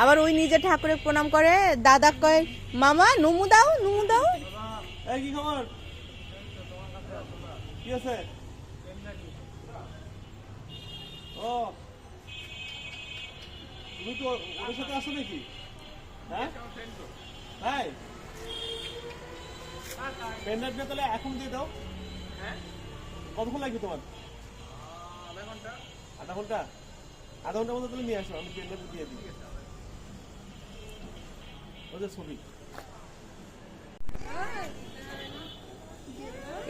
আবার ওই নিজে ঠাকুরে প্রণাম করে, দাদা কয় মামা নুমু দাও নুমু দাও। এই কি খবর? কি আছে? ও তুমি তো ওর সাথে আসো নাকি? হ্যাঁ ভাই পেন ড্রাইভটা তাহলে এখন দিয়ে দাও। হ্যাঁ কতক্ষণ লাগবে তোমার? আধা ঘন্টা আধা ঘন্টার মধ্যে তুমি নিয়ে আসো, আমি পেন ড্রাইভ দিয়ে দিই। ওদের ছবি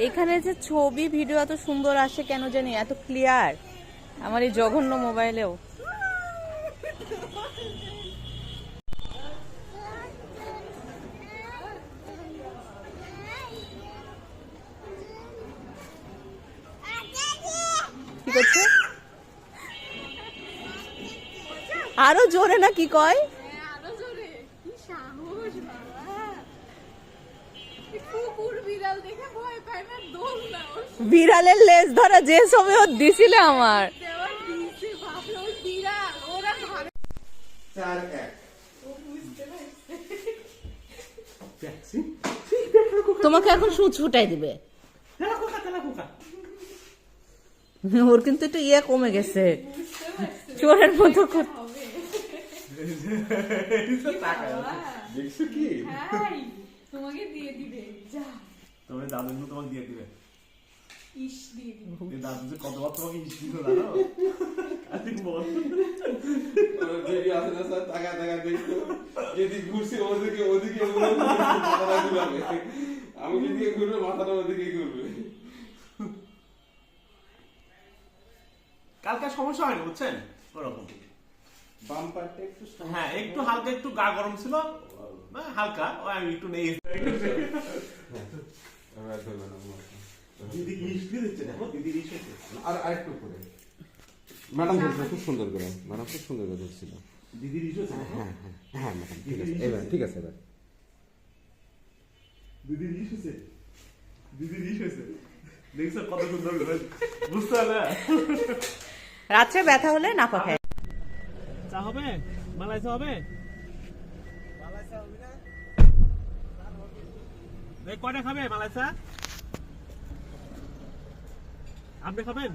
এখানে যে ছবি ভিডিও এত সুন্দর আসে কেন জানি, এত ক্লিয়ার আমার এই জঘন্য মোবাইলেও। কি করছে? আরো জোরে না কি কয়? বিড়ালের লেজ ধরা যে সময় ও দিছিলে আমার। তোমাকে এখন সুচ ফুটাই দিবে। ওর কিন্তু একটু ইয়ে কমে গেছে, চোরের মতো দেখছো কি? তোমাকে দিয়ে দিবে, যা তবে দাদু তোমাকে দিয়ে দিবে। ইস দিয়ে দিবে। দাদু যে কতবার তোমাকে ইস দিল জানো? কালকে বল ভিডিও আছে না স্যার, টাকা টাকা দেখতো যেদিকে ঘুরছে ওদিকে ওদিকে মাথাটা ঘুরাবে, আমি যেদিকে ঘুরবে মাথাটা ওদিকে ঘুরবে। কালকে সমস্যা হয়নি বুঝছেন, ওরকম বাম্পারটা একটু হ্যাঁ একটু হালকা একটু গা গরম ছিল, হালকা আমি একটু নেই। দিদি ইস দিয়ে দিচ্ছে, দেখো দিদি ইস হচ্ছে। আর আরেকটু করে ম্যাডাম ধরছিল খুব সুন্দর করে, ম্যাডাম খুব সুন্দর করে ধরছিল। দিদির ইস হচ্ছে। হ্যাঁ হ্যাঁ হ্যাঁ ম্যাডাম ঠিক আছে, এবার ঠিক আছে। এবার দিদির ইস হচ্ছে, দিদির ইস হচ্ছে, দেখছো কত সুন্দর বুঝতে হবে। রাত্রে ব্যথা হলে নাপা খায়। চা হবে? মালাই চা হবে? কয়টা খাবে মালাই চা? আপনি খাবেন?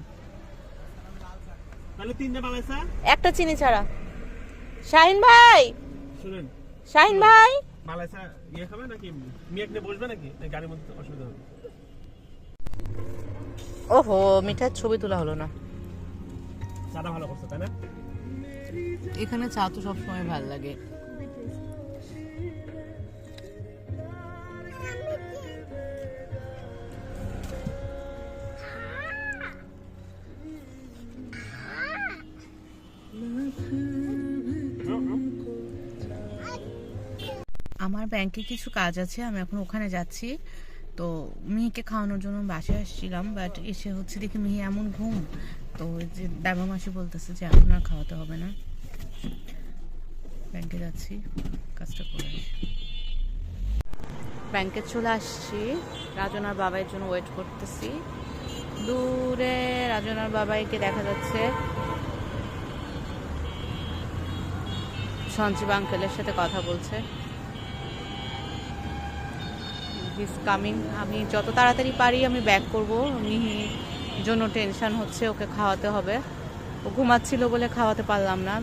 তাহলে 3টে মালাই চা। একটা চিনি ছাড়া। শাহিন ভাই, শুনেন শাহিন ভাই, মালাই চা ইয়ে খাবে নাকি মিয়াক নিয়ে বসবে নাকি গাড়ির মধ্যে? অসুবিধা হবে। ওহো মিঠার ছবি তোলা হলো না। চাটা ভালো করছে তাই না? এখানে চা তো সবসময় ভালো লাগে। আমার ব্যাংকে কিছু কাজ আছে, আমি এখন ওখানে যাচ্ছি। তো মেয়েকে খাওয়ানোর জন্য বাসায় আসছিলাম, বাট এসে হচ্ছে দেখি মেয়ে এমন ঘুম, তো ওই যে দাবা মাসি বলতেছে যে এখন আর খাওয়াতে হবে না, ব্যাংকে যাচ্ছি কাজটা করে আসি। ব্যাংকে চলে আসছি, রাজনার বাবাইয়ের জন্য ওয়েট করতেছি। দূরে রাজনার বাবাইকে দেখা যাচ্ছে, সঞ্জীব আঙ্কেলের সাথে কথা বলছে। Is coming. আমি যত তাড়াতাড়ি পারি আমি ব্যাক করব, মিহির জন্য টেনশন হচ্ছে, ওকে খাওয়াতে হবে। ও ঘুমাচ্ছিল বলে খাওয়াতে পারলাম না।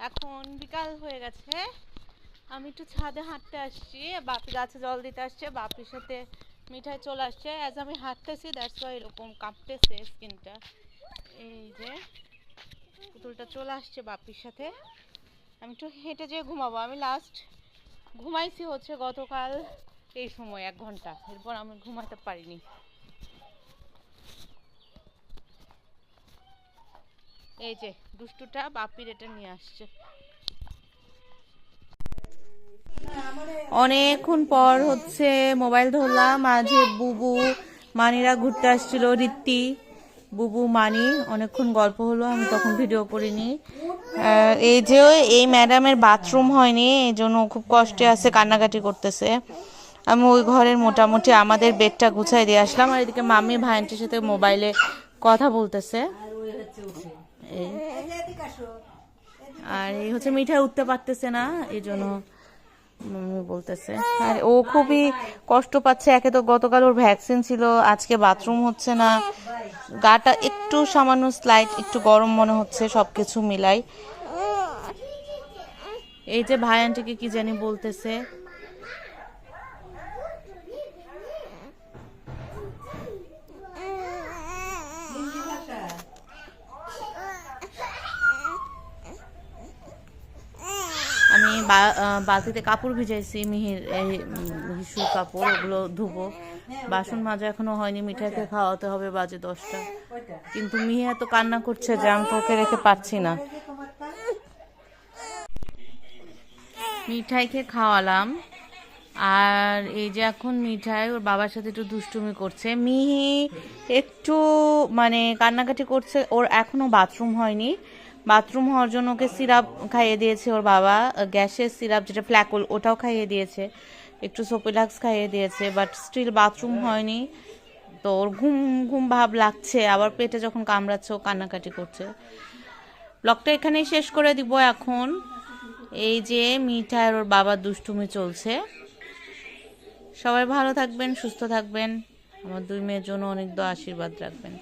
এখন বিকাল হয়ে গেছে, আমি একটু ছাদে হাঁটতে আসছি, বাপি গাছে জল দিতে আসছে, বাপির সাথে মিঠাই চলে আসছে। অ্যাজ আমি হাঁটতেছি দ্যাটস ওয়াই এরকম কাঁপতেছে স্কিনটা। এই যে পুতুলটা চলে আসছে বাপির সাথে, আমি একটু হেঁটে যেয়ে ঘুমাবো। আমি লাস্ট ঘুমাইছি হচ্ছে গতকাল এই সময় 1 ঘন্টা, এরপর আমি ঘুমাতে পারিনি। এই যে দুষ্টুটা বাপির এটা নিয়ে আসছে। অনেকক্ষণ পর হচ্ছে মোবাইল ধরলাম, মাঝে বুবু মানিরা ঘুরতে আসছিল, রিত্তি বুবু মানি অনেকক্ষণ গল্প হলো, আমি তখন ভিডিও করিনি। এই যে এই ম্যাডামের বাথরুম হয়নি, এই জন্য খুব কষ্টে আছে, কান্নাকাটি করতেছে। আমি ওই ঘরের মোটামুটি আমাদের বেডটা গুছাই দিয়ে আসলাম, আর এদিকে মাম্মি ভাইন্টির সাথে মোবাইলে কথা বলতেছে। এই আর এই হচ্ছে মিঠাই উঠতে পারতেছে না, এই জন্য মাম্মি বলতেছে। আর ও খুবই কষ্ট পাচ্ছে, একে তো গতকাল ওর ভ্যাকসিন ছিল, আজকে বাথরুম হচ্ছে না, গাটা একটু সামান্য স্লাইট একটু গরম মনে হচ্ছে, সবকিছু মিলাই। এই যে ভাই আন্টিকে কি জানি বলতেছে। আমি বালতিতে কাপড় ভিজাইছি, মিহির হিসুর কাপড়, ওগুলো ধুবো। বাসন মাজা এখনো হয়নি, মিঠাইকে খাওয়াতে হবে, বাজে 10টা। কিন্তু মিহি এত কান্না করছে যে আমি তোকে রেখে পারছি না। মিঠাইকে খাওয়ালাম, আর এই যে এখন মিঠাই ওর বাবার সাথে একটু দুষ্টুমি করছে। মিহি একটু মানে কান্নাকাটি করছে, ওর এখনো বাথরুম হয়নি। বাথরুম হওয়ার জন্য ওকে সিরাপ খাইয়ে দিয়েছে ওর বাবা, গ্যাসের সিরাপ যেটা ফ্ল্যাকল, ওটাও খাইয়ে দিয়েছে, একটু সোপিলাক্স খাইয়ে দিয়েছে, বাট স্টিল বাথরুম হয়নি। তো ওর ঘুম ঘুম ভাব লাগছে, আবার পেটে যখন কামড়াচ্ছে ও কান্নাকাটি করছে। ব্লগটা এখানেই শেষ করে দিব এখন। এই যে মিঠাই আর ওর বাবার দুষ্টুমি চলছে। সবাই ভালো থাকবেন, সুস্থ থাকবেন, আমার 2 মেয়ের জন্য অনেক আশীর্বাদ রাখবেন।